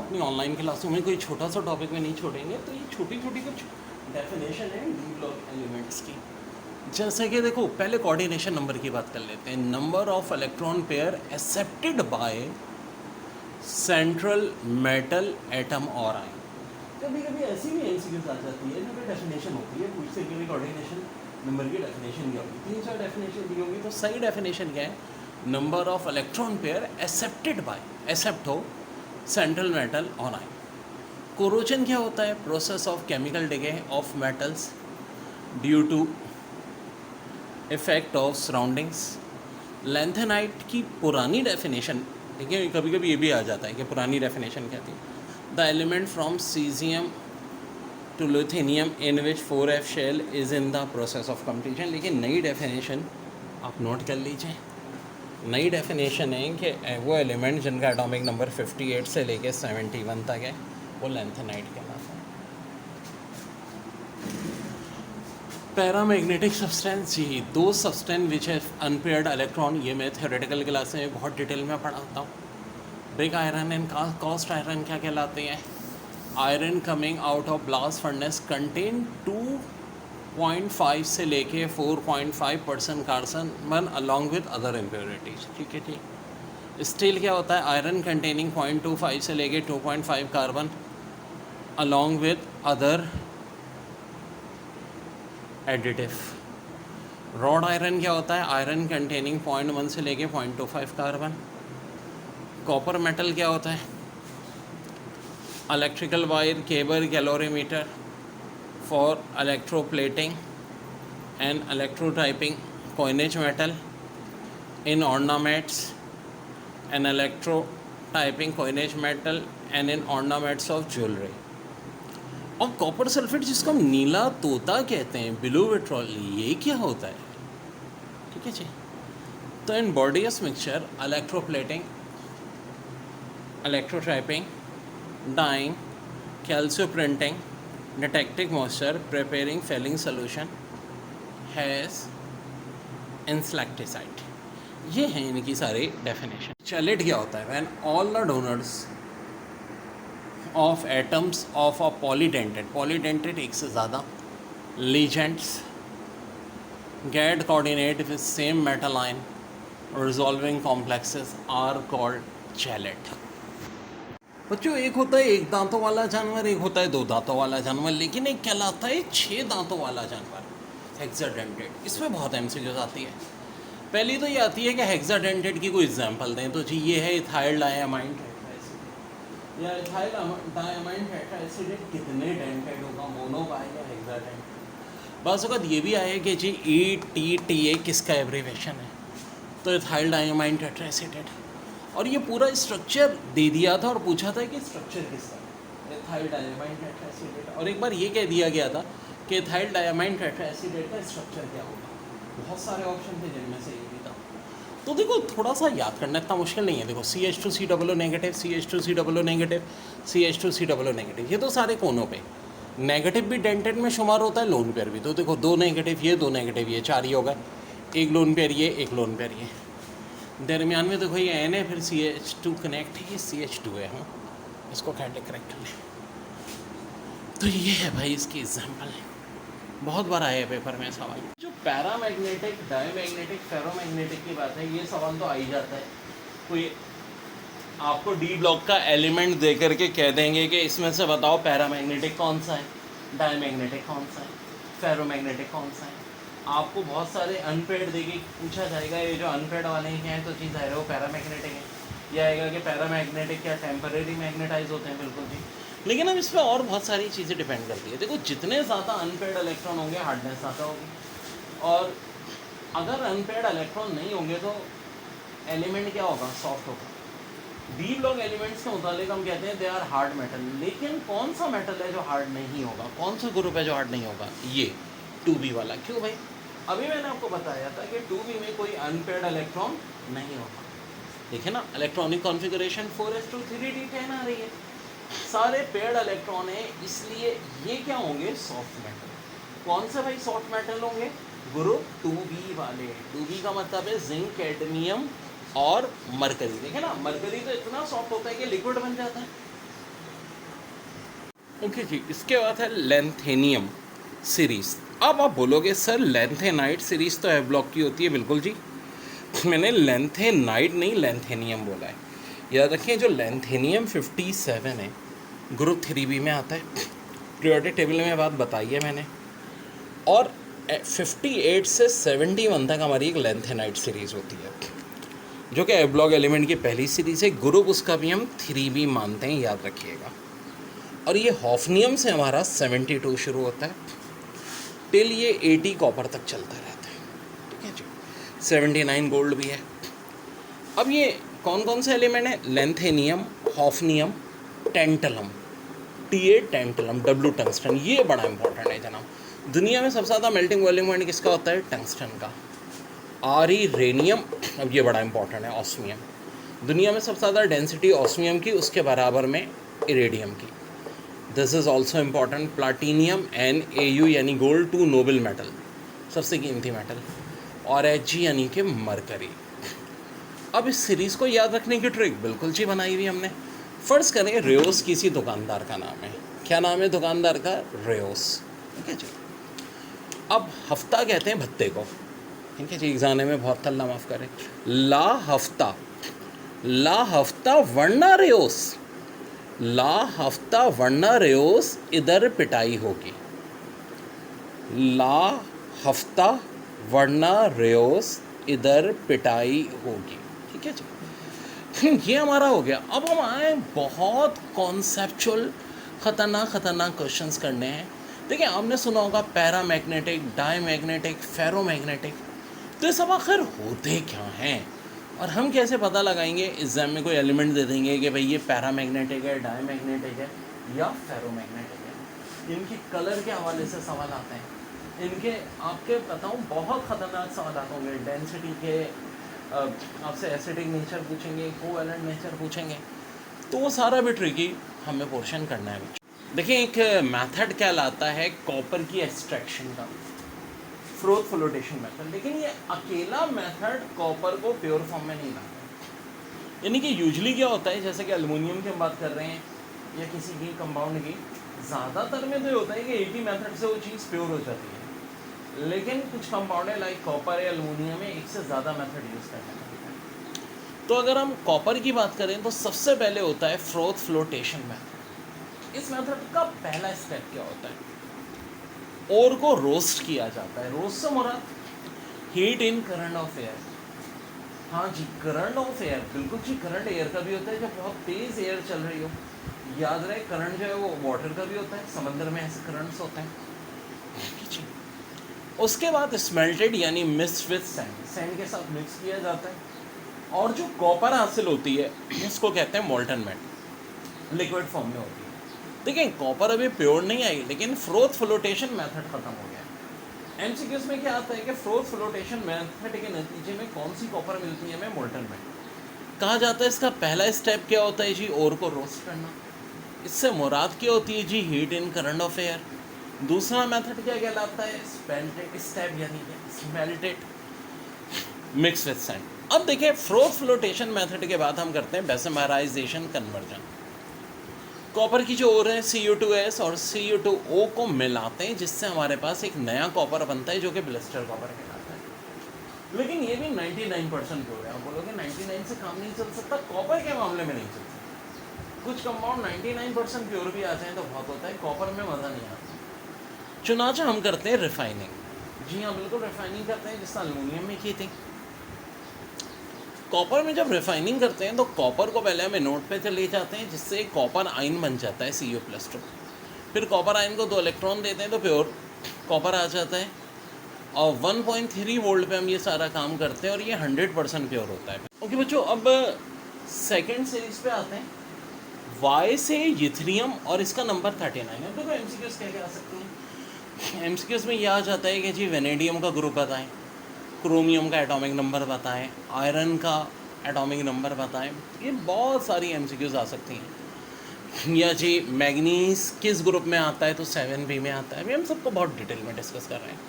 अपनी ऑनलाइन क्लासों में कोई छोटा सा टॉपिक में नहीं छोड़ेंगे, तो ये छोटी छोटी कुछ डेफिनेशन है डी ब्लॉक एलिमेंट्स की। जैसे कि देखो, पहले कोऑर्डिनेशन नंबर की बात कर लेते हैं। Number of electron pair accepted by central metal atom और आयन। कभी कभी ऐसी भी एमसीक्यूज आ जाती है जो डेफिनेशन होती है, पूछते कि कोऑर्डिनेशन नंबर की डेफिनेशन क्या होगी। 3-4 डेफिनेशन दी होगी, तो सही डेफिनेशन क्या है? Number of electron pair accepted by, accept हो सेंट्रल मेटल और आयन। कोरोजन क्या होता है? Process of chemical decay of metals due to effect of surroundings. Lanthanide की पुरानी डेफिनेशन, ठीक है, कभी कभी ये भी आ जाता है कि पुरानी डेफिनेशन क्या थी? The element from caesium to lithium in which 4f shell is in the process of completion. लेकिन नई डेफिनेशन आप नोट कर लीजिए, नई डेफिनेशन है कि वो एलिमेंट जिनका एटॉमिक नंबर 58 से लेके 71 तक है वो लेंथेनाइट कहलाता है। पैरामैग्नेटिक सब्सटेंस, जी, दो सब्सटेंस विच है अनपेयर्ड इलेक्ट्रॉन। ये मैं थ्योरेटिकल क्लास में बहुत डिटेल में पढ़ाता हूँ। Pig iron and cast iron क्या कहलाते हैं? Iron coming out of blast furnace contain 2.5 से लेके 4.5% carbon along with other impurities. ठीक है, ठीक। स्टील क्या होता है? आयरन कंटेनिंग 0.25 से लेके 2.5 carbon along with other additive. Rod iron क्या होता है? आयरन कंटेनिंग 0.1 से लेके 0.25 कार्बन। कॉपर मेटल क्या होता है? Electrical wire, cable, calorimeter for electroplating and electrotyping, coinage metal in ornaments and electrotyping coinage metal and in ornaments of jewellery. और copper sulphate जिसको हम नीला तोता कहते हैं, ब्लू विट्रॉल, ये क्या होता है? ठीक है जी। तो in bodies mixture electroplating, electrotyping, dyeing, calico printing, detecting moisture, preparing Fehling solution has insecticide. ये हैं इनकी सारी डेफिनेशन। चैलेट क्या होता है? When all the donors of atoms of a polydentate एक से ज़्यादा ligands get coordinate with same metal ion resolving complexes are called chelate. बच्चों, एक होता है एक दांतों वाला जानवर, एक होता है दो दांतों वाला जानवर, लेकिन एक कहलाता है 6 दांतों वाला जानवर, हेक्साडेंटेड। इसमें बहुत एमसीक्यूज आती है। पहली तो ये आती है कि हेक्साडेंटेड की कोई एग्जांपल दें, तो जी ये है इथाइल डायमाइन टेट्राएसिड या इथाइल डायमाइन टेट्राएसिड कितने डेंटेड होगा, मोनो का है या हेक्साडेंटेड। बस वक्त ये भी आया कि जी ETTA किसका एब्रीवेशन है, तो इथाइल डायमाइन टेट्राएसिड। और ये पूरा स्ट्रक्चर दे दिया था और पूछा था कि स्ट्रक्चर किसका है, इथाइल डायमाइन टेट्राएसिड। और एक बार ये कह दिया गया था कि इथाइल डायमाइन टेट्राएसिड का स्ट्रक्चर क्या होगा। बहुत सारे ऑप्शन थे जिनमें से ये भी था। तो देखो, थोड़ा सा याद करना इतना मुश्किल नहीं है। देखो, CH2COO negative, CH2COO negative, CH2COO negative, ये तो सारे कोनों पे। नेगेटिव भी डेंटेड में शुमार होता है, लोन पेयर भी। तो देखो, 2 नेगेटिव ये, 2 नेगेटिव ये, 4 ही हो गए। एक लोन पेयर ये, एक लोन पेयर ये। दरमियान में देखो ये N है, फिर CH2 कनेक्ट है, ये CH2 है। हाँ, इसको कैटे करेक्ट कर लें। तो ये है भाई इसकी एग्जाम्पल है, बहुत बार आया है पेपर में सवाल। जो पैरामैग्नेटिक, डायमैग्नेटिक, फेरोमैग्नेटिक की बात है, ये सवाल तो आ ही जाता है। कोई आपको डी ब्लॉक का एलिमेंट दे करके कह देंगे कि इसमें से बताओ पैरामैग्नेटिक कौन सा है, डायमैग्नेटिक कौन सा है, फेरोमैग्नेटिक कौन सा है। आपको बहुत सारे अनपेड देके पूछा जाएगा, ये जो अनपेड वाले हैं तो चीज़ है वो पैरामैग्नेटिक है। यह आएगा कि पैरामैग्नेटिक क्या टेम्परेरी मैग्नेटाइज होते हैं, बिल्कुल जी। लेकिन अब इस पर और बहुत सारी चीज़ें डिपेंड करती है। देखो, जितने ज़्यादा अनपेड इलेक्ट्रॉन होंगे हार्डनेस ज़्यादा होगी, और अगर अनपेड इलेक्ट्रॉन नहीं होंगे तो एलिमेंट क्या होगा, सॉफ्ट होगा। डी ब्लॉक एलिमेंट्स के मुताबिक हम कहते हैं दे आर हार्ड मेटल। लेकिन कौन सा मेटल है जो हार्ड नहीं होगा, कौन सा ग्रुप है जो हार्ड नहीं होगा? ये 2B वाला। क्यों भाई? अभी मैंने आपको बताया था कि 2B में कोई अनपेड इलेक्ट्रॉन नहीं होगा। देखिए ना, इलेक्ट्रॉनिक कॉन्फ़िगरेशन 4s2 3d10 आ रही है, सारे पेड इलेक्ट्रॉन है, इसलिए ये क्या होंगे, सॉफ्ट मेटल। कौन से भाई सॉफ्ट मेटल होंगे? ग्रुप 2B वाले। 2B का मतलब है जिंक, कैडमियम और मरकरी। देखे ना, मरकरी तो इतना सॉफ्ट होता है कि लिक्विड बन जाता है। ओके जी, इसके बाद है लेंथेनियम सीरीज़। अब आप बोलोगे सर लेंथेनाइट सीरीज़ तो एफ ब्लॉक की होती है। बिल्कुल जी, मैंने लेंथेनाइट नहीं लेंथेनियम बोला है। याद रखें, जो लेंथेनियम 57 है ग्रुप 3B में आता है, पीरियोडिक टेबल में बात बताई है मैंने। और 58 से 71 तक हमारी एक लेंथेनाइट सीरीज़ होती है, जो कि एफ ब्लॉक एलिमेंट की पहली सीरीज़ है। ग्रुप उसका भी हम 3B मानते हैं, याद रखिएगा। और ये हॉफनियम से हमारा 72 शुरू होता है, टिल ये 80 कॉपर तक चलता रहता है। ठीक है जी, 79 गोल्ड भी है। अब ये कौन कौन से एलिमेंट है? Lanthanum, hafnium, tantalum, T8 tantalum, W tungsten. ये बड़ा इंपॉर्टेंट है जनाब। दुनिया में सबसे ज़्यादा मेल्टिंग बॉइलिंग पॉइंट किसका होता है? टंगस्टन का। Re रेनियम, अब ये बड़ा इंपॉर्टेंट है, ऑस्मियम। दुनिया में सबसे ज़्यादा डेंसिटी ऑस्मियम की, उसके बराबर में इरेडियम की। This is also important. Platinum NaU यानी गोल्ड, 2 नोबल मेटल, सबसे कीमती मेटल। और Hg यानी कि मरकरी। अब इस सीरीज़ को याद रखने की ट्रिक बिल्कुल जी बनाई हुई हमने। फ़र्ज़ करें रेयोस किसी दुकानदार का नाम है। क्या नाम है दुकानदार का? रेयोस। ठीक है जी। अब हफ्ता कहते हैं भत्ते को। ठीक है जी, एग्जाम में बहुत तल्ला माफ़ करें। ला हफ्ता, ला हफ्ता वरना रेयोस, ला हफ्ता वरना रेयोस इधर पिटाई होगी। ला हफ्ता वरना रेयोस इधर पिटाई होगी। ठीक है जी, ये हमारा हो गया। अब हम आए बहुत कॉन्सेप्चुअल ख़तरनाक क्वेश्चंस करने हैं। देखिए, आपने सुना होगा पैरामैग्नेटिक, डायमैग्नेटिक, फेरोमैग्नेटिक। तो ये सब आखिर होते क्या हैं, और हम कैसे पता लगाएंगे? एग्जाम में कोई एलिमेंट दे देंगे कि भाई ये पैरामैग्नेटिक है, डायमैग्नेटिक है या फेरोमैग्नेटिक है। इनके कलर के हवाले से सवाल आते हैं। इनके आपके बताऊँ बहुत ख़तरनाक सवाल होंगे। डेंसिटी के आपसे एसिडिक नेचर पूछेंगे, कोवैलेंट नेचर पूछेंगे। तो वो सारा भी ट्रिकी हमें पोर्शन करना है। देखिए, एक मेथड क्या लाता है कॉपर की एक्सट्रैक्शन का, फ्रोथ फ्लोटेशन मेथड। लेकिन ये अकेला मेथड कॉपर को प्योर फॉर्म में नहीं लाता। यानी कि यूजली क्या होता है, जैसे कि एल्युमिनियम की हम बात कर रहे हैं या किसी भी कंपाउंड की, ज़्यादातर में तो ये होता है कि एक ही मेथड से वो चीज़ प्योर हो जाती है। लेकिन कुछ कंपाउंड है लाइक कॉपर या एल्युमिनियम में एक से ज़्यादा मेथड यूज़ करना पड़ता है। तो अगर हम कॉपर की बात करें तो सबसे पहले होता है फ्रोथ फ्लोटेशन मेथड। इस मेथड का पहला स्टेप क्या होता है? ओर को रोस्ट किया जाता है। रोस्ट से मुराद heat in current of air. हाँ जी, करंट ऑफ एयर, बिल्कुल जी। करंट एयर का भी होता है जब बहुत तेज़ एयर चल रही हो। याद रहे, करंट जो है वो वाटर का भी होता है, समंदर में ऐसे करंट्स होते हैं जी। उसके बाद स्मेल्टेड यानी मिक्स्ड विथ सैंड, सैंड के साथ मिक्स किया जाता है। और जो कॉपर हासिल होती है इसको कहते हैं मोल्टन मेटल, लिक्विड फॉर्म में होती है। देखिए, कॉपर अभी प्योर नहीं आई, लेकिन फ्रोथ फ्लोटेशन मेथड ख़त्म हो गया। एमसीक्यूज में क्या आता है कि फ्रोथ फ्लोटेशन मेथड के नतीजे में कौन सी कॉपर मिलती है हमें? मोल्टन मेटल कहा जाता है। इसका पहला स्टेप क्या होता है जी? ओर को रोस्ट करना। इससे मुराद क्या होती है जी? Heat in current of air. दूसरा मेथड क्या कहलाता है? स्पेल्टेड स्टेप यानी स्मेल्टेड मिक्स विथ सैंड। अब देखिए, फ्रोथ फ्लोटेशन मेथड के बाद हम करते हैं बेसमेराइजेशन कन्वर्जन। कॉपर की जो ओर है Cu2S और Cu2O को मिलाते हैं, जिससे हमारे पास एक नया कॉपर बनता है जो कि ब्लिस्टर कॉपर कहलाता है। लेकिन ये भी 99% प्योर है। आप बोलोगे 99 से काम नहीं चल सकता, कॉपर के मामले में नहीं चल सकता। कुछ कंपाउंड 99% प्योर भी आ जाए तो बहुत होता है, कॉपर में मज़ा नहीं आता। चुनाचा हम करते हैं रिफाइनिंग। जी हाँ, बिल्कुल रिफाइनिंग करते हैं, जिससे एल्युमिनियम में की थी। कॉपर में जब रिफाइनिंग करते हैं तो कॉपर को पहले हम एनोड पे ले जाते हैं, जिससे कॉपर आयन बन जाता है Cu+2। फिर कॉपर आयन को 2 इलेक्ट्रॉन देते हैं तो प्योर कॉपर आ जाता है। और 1.3 वोल्ट पे हम ये सारा काम करते हैं और ये 100% प्योर होता है। ओके बच्चों, अब सेकेंड सीरीज पे आते हैं। वाई से यूथेरियम और इसका नंबर 39 है। देखो एमसीक्यूज क्या आ सकते हैं। एमसीक्यूज में यह आ जाता है कि जी वेनेडियम का ग्रुप बताएं, क्रोमियम का एटॉमिक नंबर बताएं, आयरन का एटॉमिक नंबर बताएं। ये बहुत सारी एमसीक्यूज आ सकती हैं। या जी मैग्नीज किस ग्रुप में आता है? तो 7B में आता है। अभी हम सबको बहुत डिटेल में डिस्कस कर रहे हैं।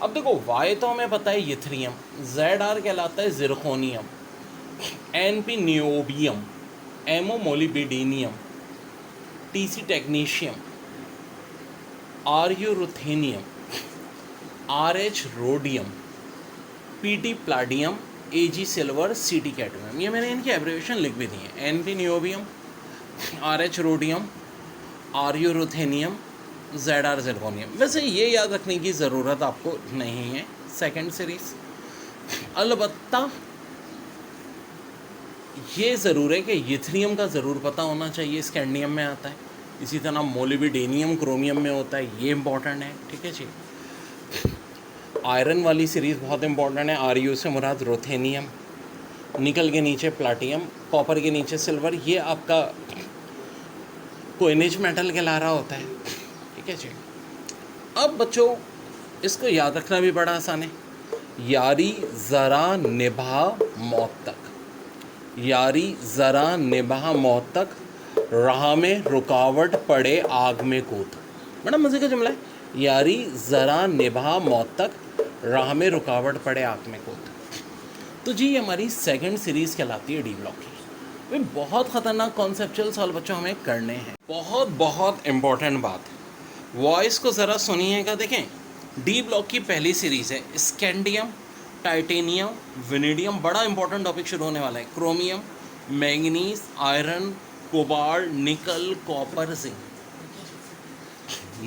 अब देखो, वाई तो हमें पता है यूथेरियम, ZR कहलाता है zirconium, NP niobium, MO molybdenum, TC technetium, R U ruthenium, R H rhodium, P T palladium, A G silver, C T cadmium. ये मैंने इनकी एब्रीविएशन लिख भी दी है। N P niobium, R H rhodium, R U ruthenium, Z R zirconium. वैसे ये याद रखने की ज़रूरत आपको नहीं है सेकेंड सीरीज़। अलबत्ता ये ज़रूर है कि यूथेरियम का ज़रूर पता होना चाहिए, स्कैंडियम में आता है। इसी तरह मोलिबिडेनियम क्रोमियम में होता है, ये इंपॉर्टेंट है, ठीक है जी। आयरन वाली सीरीज़ बहुत इंपॉर्टेंट है। आर यू से मुराद रोथेनियम, निकल के नीचे प्लाटियम, कॉपर के नीचे सिल्वर, ये आपका कोइनेज मेटल कहला रहा होता है, ठीक है जी। अब बच्चों इसको याद रखना भी बड़ा आसान है। यारी ज़रा निभा मौत तक, यारी ज़रा निभा मौत तक, राह में रुकावट पड़े आग में कूद। बड़ा मज़े का जुमला है। यारी ज़रा निभा मौत तक, राह में रुकावट पड़े आग में कूद। तो जी ये हमारी सेकंड सीरीज़ कहलाती है डी ब्लॉक की। वे बहुत ख़तरनाक कॉन्सेप्चुअल सवाल बच्चों हमें करने हैं। बहुत बहुत इम्पॉर्टेंट बात, वॉइस को ज़रा सुनिएगा। देखें, डी ब्लॉक की पहली सीरीज़ है स्कैंडियम, टाइटेनियम, वेनेडियम, बड़ा इंपॉर्टेंट टॉपिक शुरू होने वाला है। क्रोमियम, मैंगनीज, आयरन, कोबाल्ट, निकल, कॉपर, जिंक।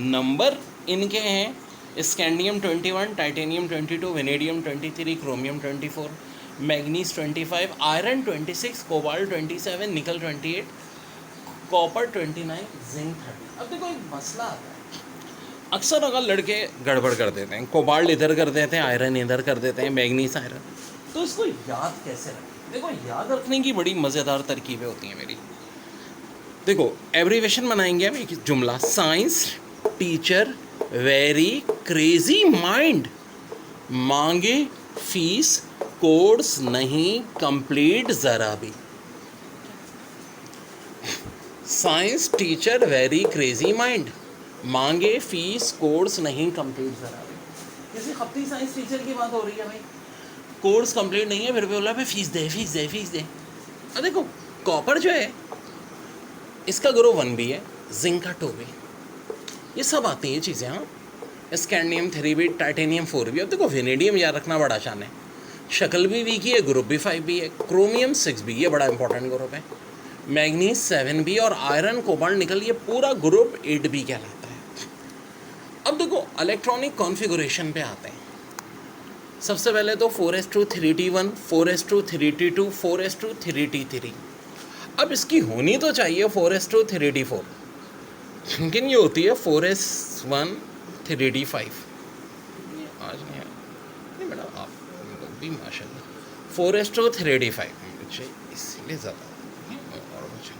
नंबर इनके हैं scandium 21, titanium 22, vanadium 23, chromium 24, manganese 25, iron 26, cobalt 27, निकल 28, कॉपर 29, जिंक 30। अब देखो एक मसला आता है, अक्सर अगर लड़के गड़बड़ कर देते हैं, कोबाल्ट इधर कर देते हैं, आयरन इधर कर देते हैं, मैंगनीज आयरन, तो इसको याद कैसे रखें? देखो याद रखने की बड़ी मज़ेदार तरकीबें होती हैं मेरी। देखो एब्रीवेशन बनाएंगे हम, एक जुमला, science teacher very crazy mind, मांगे फीस कोर्स नहीं कंप्लीट ज़रा भी। Science teacher very crazy mind, मांगे फीस कोर्स नहीं कंप्लीट ज़रा भी। किसी खपती साइंस टीचर की बात हो रही है भाई, कोर्स कंप्लीट नहीं है, फिर भी बोला भाई फीस दे फीस दे फीस दे। अब देखो कॉपर जो है इसका ग्रुप 1 भी है, जिंक का 2 भी, ये सब आती हैं चीज़ें। हाँ, स्कैंडियम 3 भी, टाइटेनियम 4 भी। अब देखो वेनेडियम याद रखना बड़ा आसान है, शक्ल भी वीक ही है, ग्रुप भी 5 भी है, क्रोमियम 6 भी, ये बड़ा इंपॉर्टेंट ग्रुप है, मैग्नीज 7 भी, और आयरन कोबाल्ट निकल, ये पूरा ग्रुप 8 भी कहलाता है। अब देखो इलेक्ट्रॉनिक कॉन्फ़िगरेशन पे आते हैं। सबसे पहले तो 4s2 3t1, 4s2 3t2, 4s2 3t3। अब इसकी होनी तो चाहिए 4s2 3t4, लेकिन ये होती है 4s1 3t5। आज नहीं है नहीं बेटा, आप लोग भी माशाल्लाह 4s2 3t5 बच्चे, इसलिए ज़्यादा और बच्चे।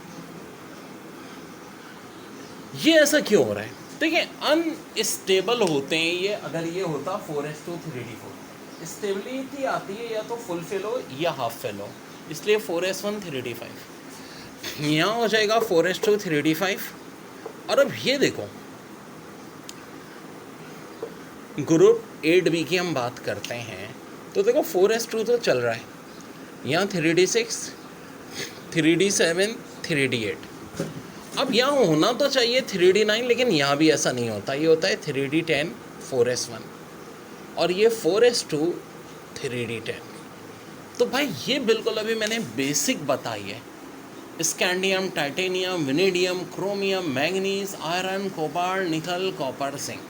ये ऐसा क्यों हो रहा है? देखिए अनस्टेबल होते हैं ये। अगर ये होता 4s2 3t4, स्टेबिलिटी आती है या तो फुल फेल हो या हाफ फेल हो, इसलिए 4s1 3t5 यहाँ हो जाएगा 4s2 3t5। और अब ये देखो ग्रुप 8b की हम बात करते हैं, तो देखो 4s2 तो चल रहा है, यहाँ 3d6, 3d7, 3d8। अब यहाँ होना तो चाहिए 3d9, लेकिन यहाँ भी ऐसा नहीं होता, ये होता है 3d10, 4s1, और ये 4s2 3d10। तो भाई ये बिल्कुल अभी मैंने बेसिक बताई है, scandium, titanium, vanadium, chromium, manganese, iron, cobalt, निकल, कॉपर, जिंक।